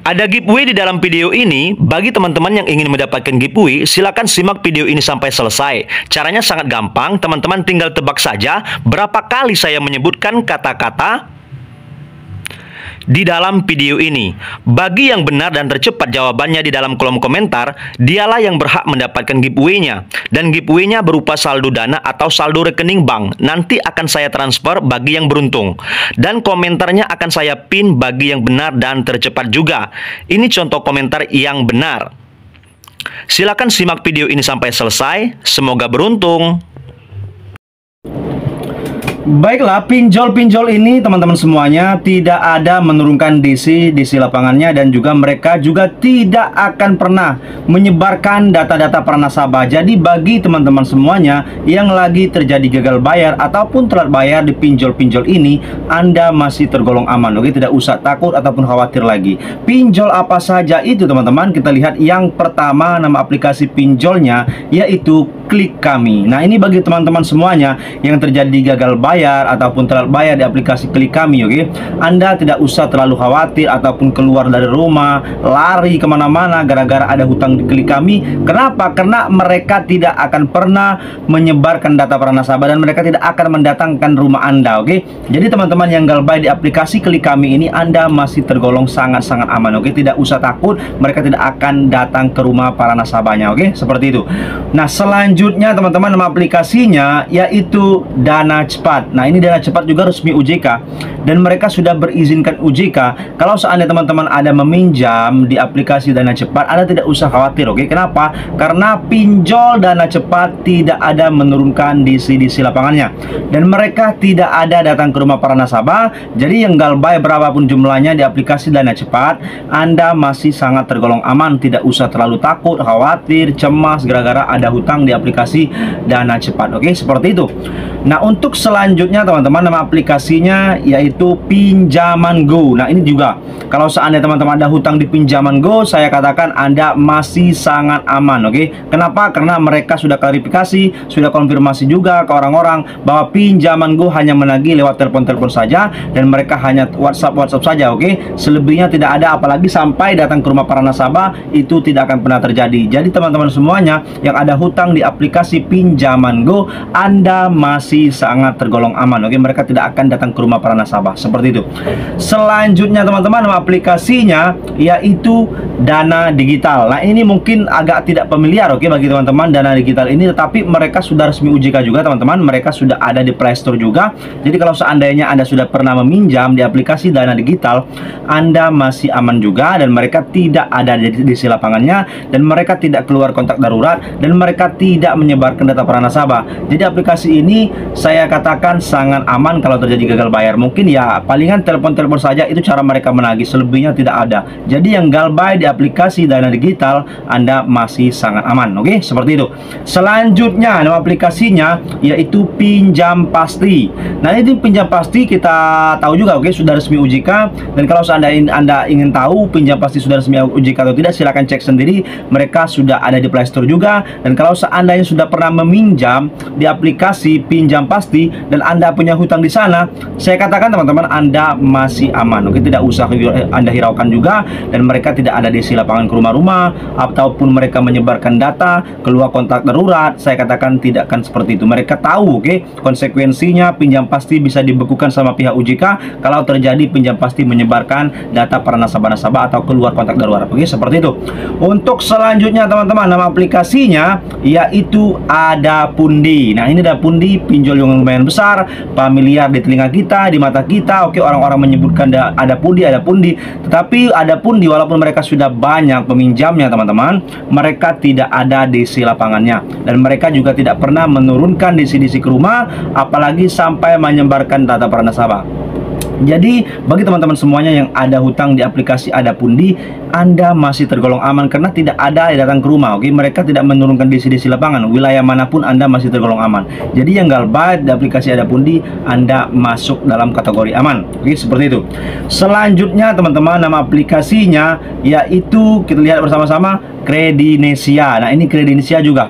Ada giveaway di dalam video ini. Bagi teman-teman yang ingin mendapatkan giveaway, silakan simak video ini sampai selesai. Caranya sangat gampang, teman-teman tinggal tebak saja berapa kali saya menyebutkan kata-kata di dalam video ini. Bagi yang benar dan tercepat jawabannya di dalam kolom komentar, dialah yang berhak mendapatkan giveaway-nya. Dan giveaway-nya berupa saldo dana atau saldo rekening bank. Nanti akan saya transfer bagi yang beruntung. Dan komentarnya akan saya pin bagi yang benar dan tercepat juga. Ini contoh komentar yang benar. Silakan simak video ini sampai selesai. Semoga beruntung. Baiklah, pinjol-pinjol ini teman-teman semuanya tidak ada menurunkan DC lapangannya, dan juga mereka juga tidak akan pernah menyebarkan data-data para nasabah. Jadi bagi teman-teman semuanya yang lagi terjadi gagal bayar ataupun telat bayar di pinjol-pinjol ini, Anda masih tergolong aman. Oke, tidak usah takut ataupun khawatir lagi. Pinjol apa saja itu teman-teman? Kita lihat yang pertama, nama aplikasi pinjolnya yaitu Klik Kami. Nah, ini bagi teman-teman semuanya yang terjadi gagal bayar ataupun telat bayar di aplikasi Klik Kami, oke? Anda tidak usah terlalu khawatir ataupun keluar dari rumah, lari kemana-mana gara-gara ada hutang di Klik Kami. Kenapa? Karena mereka tidak akan pernah menyebarkan data para nasabah dan mereka tidak akan mendatangkan rumah Anda, oke? Jadi teman-teman yang gagal bayar di aplikasi Klik Kami ini, Anda masih tergolong sangat-sangat aman, oke? Tidak usah takut, mereka tidak akan datang ke rumah para nasabahnya, oke? Seperti itu. Nah, selanjutnya teman-teman, nama aplikasinya yaitu Dana Cepat. Nah, ini Dana Cepat juga resmi OJK dan mereka sudah berizinkan OJK. Kalau seandainya teman-teman ada meminjam di aplikasi Dana Cepat, Anda tidak usah khawatir, oke? Kenapa? Karena pinjol Dana Cepat tidak ada menurunkan DC lapangannya dan mereka tidak ada datang ke rumah para nasabah. Jadi yang galbay berapapun jumlahnya di aplikasi Dana Cepat, Anda masih sangat tergolong aman. Tidak usah terlalu takut, khawatir, cemas gara-gara ada hutang di aplikasi Dana Cepat, oke? Seperti itu. Nah, untuk selanjutnya teman-teman, nama aplikasinya yaitu Pinjaman Go. Nah, ini juga kalau seandainya teman-teman ada hutang di Pinjaman Go, saya katakan Anda masih sangat aman, oke? Kenapa? Karena mereka sudah klarifikasi, sudah konfirmasi juga ke orang-orang bahwa Pinjaman Go hanya menagih lewat telepon-telepon saja dan mereka hanya WhatsApp saja, oke? Selebihnya tidak ada, apalagi sampai datang ke rumah para nasabah, itu tidak akan pernah terjadi. Jadi teman-teman semuanya yang ada hutang di aplikasi Pinjaman Go, Anda masih sangat tergolong aman, oke? Mereka tidak akan datang ke rumah para nasabah. Seperti itu. Selanjutnya teman-teman, nama aplikasinya yaitu Dana Digital. Nah, ini mungkin agak tidak familiar, oke, bagi teman-teman Dana Digital ini, tetapi mereka sudah resmi OJK juga teman-teman. Mereka sudah ada di Play Store juga. Jadi kalau seandainya Anda sudah pernah meminjam di aplikasi Dana Digital, Anda masih aman juga dan mereka tidak ada di lapangannya dan mereka tidak keluar kontak darurat dan mereka tidak menyebarkan data para nasabah. Jadi aplikasi ini saya katakan sangat aman kalau terjadi gagal bayar. Mungkin ya palingan telepon-telepon saja, itu cara mereka menagih, selebihnya tidak ada. Jadi yang galbay di aplikasi Dana Digital, Anda masih sangat aman, oke? Seperti itu. Selanjutnya nama aplikasinya yaitu Pinjam Pasti. Nah, ini Pinjam Pasti kita tahu juga, oke, sudah resmi OJK. Dan kalau seandainya Anda ingin tahu Pinjam Pasti sudah resmi OJK atau tidak, silahkan cek sendiri. Mereka sudah ada di Play Store juga. Dan kalau seandainya sudah pernah meminjam di aplikasi Pinjam Pasti dan Anda punya hutang di sana, saya katakan teman-teman, Anda masih aman, oke? Tidak usah Anda hiraukan juga dan mereka tidak ada DC lapangan ke rumah-rumah ataupun mereka menyebarkan data keluar kontak darurat. Saya katakan tidak akan seperti itu. Mereka tahu, oke, konsekuensinya Pinjam Pasti bisa dibekukan sama pihak OJK kalau terjadi Pinjam Pasti menyebarkan data para nasabah-nasabah atau keluar kontak darurat, oke? Seperti itu. Untuk selanjutnya teman-teman, nama aplikasinya yaitu Adapundi. Nah, ini Adapundi pinjol yang lumayan besar, familiar di telinga kita, di mata kita, oke? Orang-orang menyebutkan Adapundi, tetapi Adapundi walaupun mereka sudah banyak peminjamnya teman-teman, mereka tidak ada DC lapangannya dan mereka juga tidak pernah menurunkan DC ke rumah, apalagi sampai menyebarkan data para nasabah. Jadi bagi teman-teman semuanya yang ada hutang di aplikasi Adapundi, Anda masih tergolong aman karena tidak ada yang datang ke rumah, oke? Mereka tidak menurunkan DC lapangan. Wilayah manapun Anda masih tergolong aman. Jadi yang galbay di aplikasi Adapundi, Anda masuk dalam kategori aman, oke? Seperti itu. Selanjutnya teman-teman, nama aplikasinya yaitu kita lihat bersama-sama Kredinesia. Nah, ini Kredinesia juga.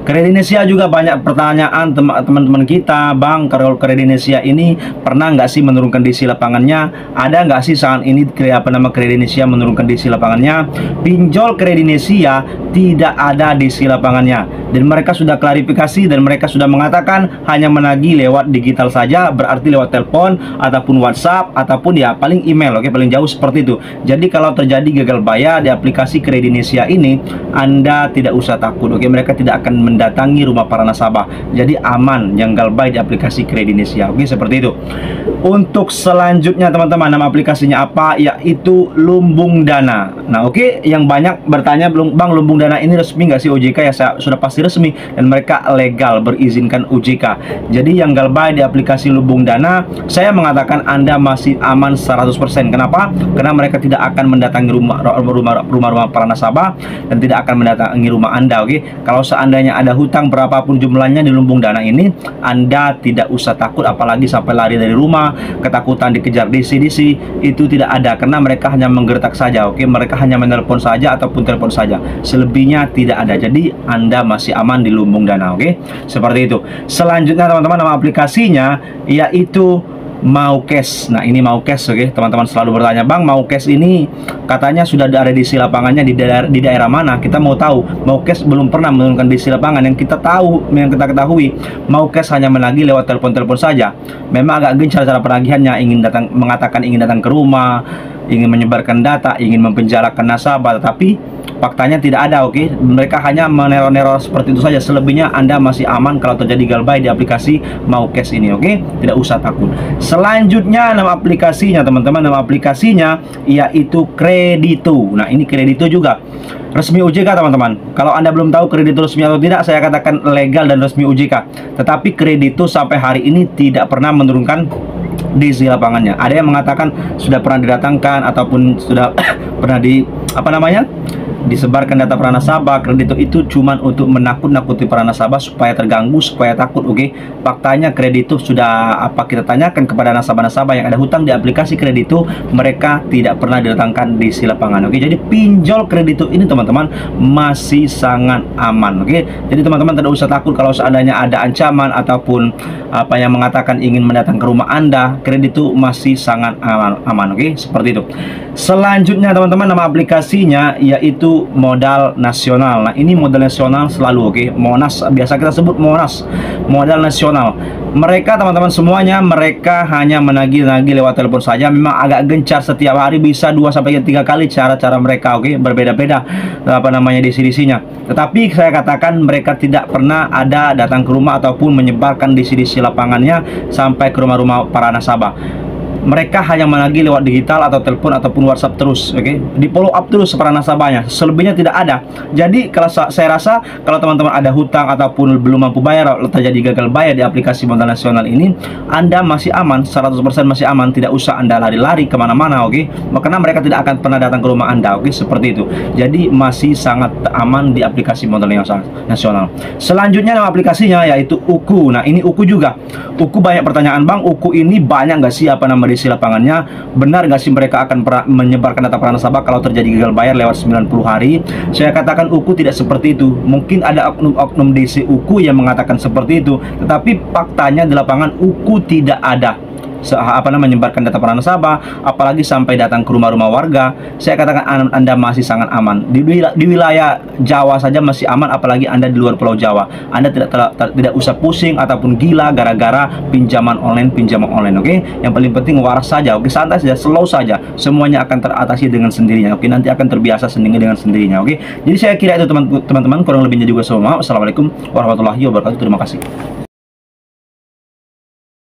Kredinesia juga banyak pertanyaan teman-teman kita, Bang, kalau Kredinesia ini pernah nggak sih menurunkan DC lapangannya? Ada nggak sih saat ini Kredinesia menurunkan DC lapangannya? Pinjol Kredinesia tidak ada DC lapangannya, dan mereka sudah klarifikasi dan mereka sudah mengatakan hanya menagih lewat digital saja, berarti lewat telepon ataupun WhatsApp ataupun ya paling email, oke, paling jauh seperti itu. Jadi kalau terjadi gagal bayar di aplikasi Kredinesia ini, Anda tidak usah takut, oke, mereka tidak akan mendatangi rumah para nasabah. Jadi aman yang galbay di aplikasi Kredinesia. Oke, seperti itu. Untuk selanjutnya teman-teman, nama aplikasinya apa? Yaitu Lumbung Dana. Nah, oke, yang banyak bertanya, Bang, Lumbung Dana ini resmi nggak sih OJK? Ya, sudah pasti resmi dan mereka legal berizinkan OJK. Jadi yang galbay di aplikasi Lumbung Dana, saya mengatakan Anda masih aman 100%. Kenapa? Karena mereka tidak akan mendatangi rumah para nasabah dan tidak akan mendatangi rumah Anda. Oke, kalau seandainya ada hutang berapapun jumlahnya di Lumbung Dana ini, Anda tidak usah takut, apalagi sampai lari dari rumah, ketakutan dikejar DC, itu tidak ada, karena mereka hanya menggertak saja, oke, mereka hanya menelpon saja ataupun telepon saja, selebihnya tidak ada. Jadi Anda masih aman di Lumbung Dana, oke, seperti itu. Selanjutnya teman-teman, nama aplikasinya yaitu Maukes. Nah, ini Maukes, oke. Teman-teman selalu bertanya, Bang, Maukes ini katanya sudah ada DC lapangannya di daerah mana? Kita mau tahu. Maukes belum pernah menurunkan DC lapangan. Yang kita ketahui, Maukes hanya menagih lewat telepon-telepon saja. Memang agak gencar cara penagihannya, mengatakan ingin datang ke rumah, ingin menyebarkan data, ingin mempenjarakan nasabah, tetapi faktanya tidak ada, oke. Mereka hanya meneror-neror seperti itu saja. Selebihnya Anda masih aman kalau terjadi galbay di aplikasi Maukes ini, oke. Tidak usah takut. Selanjutnya nama aplikasinya teman-teman, nama aplikasinya yaitu Kredito. Nah, ini Kredito juga resmi OJK teman-teman. Kalau Anda belum tahu Kredito resmi atau tidak, saya katakan legal dan resmi OJK. Tetapi Kredito sampai hari ini tidak pernah menurunkan DC lapangannya. Ada yang mengatakan sudah pernah didatangkan ataupun sudah pernah disebarkan data para nasabah. Kredito itu cuma untuk menakut-nakuti para nasabah supaya terganggu, supaya takut, oke. Faktanya Kredito sudah kita tanyakan kepada nasabah-nasabah yang ada hutang di aplikasi Kredito, mereka tidak pernah didatangkan di lapangan, oke. Jadi pinjol Kredito ini teman-teman masih sangat aman, oke. Jadi teman-teman tidak usah takut kalau seandainya ada ancaman ataupun yang mengatakan ingin mendatang ke rumah Anda. Kredito masih sangat aman, oke. Seperti itu. Selanjutnya teman-teman, nama aplikasinya yaitu Modal Nasional. Nah, ini Modal Nasional selalu, oke. Monas, biasa kita sebut Monas, Modal Nasional. Mereka teman-teman semuanya, mereka hanya menagih-nagih lewat telepon saja. Memang agak gencar, setiap hari bisa 2-3 kali cara-cara mereka, oke. Berbeda-beda DC-DC-nya. Tetapi saya katakan mereka tidak pernah ada datang ke rumah ataupun menyebarkan DC-DC lapangannya sampai ke rumah-rumah para nasabah. Mereka hanya menagih lewat digital atau telepon ataupun WhatsApp terus, oke. Di follow up terus para nasabahnya, selebihnya tidak ada. Jadi kalau saya rasa kalau teman-teman ada hutang ataupun belum mampu bayar, terjadi gagal bayar di aplikasi Modal Nasional ini, Anda masih aman, 100% masih aman. Tidak usah Anda lari-lari kemana-mana, oke. Karena mereka tidak akan pernah datang ke rumah Anda, oke, seperti itu. Jadi masih sangat aman di aplikasi Modal Nasional. Selanjutnya nama aplikasinya yaitu Uku. Nah, ini Uku juga. Uku banyak pertanyaan, Bang, Uku ini banyak nggak sih DC lapangannya? Benar nggak sih mereka akan menyebarkan data para nasabah kalau terjadi gagal bayar lewat 90 hari? Saya katakan Uku tidak seperti itu. Mungkin ada oknum DC Uku yang mengatakan seperti itu, tetapi faktanya di lapangan Uku tidak ada menyebarkan data para nasabah, apalagi sampai datang ke rumah-rumah warga. Saya katakan Anda masih sangat aman. Di wilayah Jawa saja masih aman, apalagi Anda di luar Pulau Jawa. Anda tidak usah pusing ataupun gila gara-gara pinjaman online, oke. Yang paling penting waras saja, oke, santai saja, slow saja. Semuanya akan teratasi dengan sendirinya, oke. Nanti akan terbiasa sendiri dengan sendirinya, oke. Jadi saya kira itu teman-teman, kurang lebihnya juga semua. Assalamualaikum warahmatullahi wabarakatuh. Terima kasih.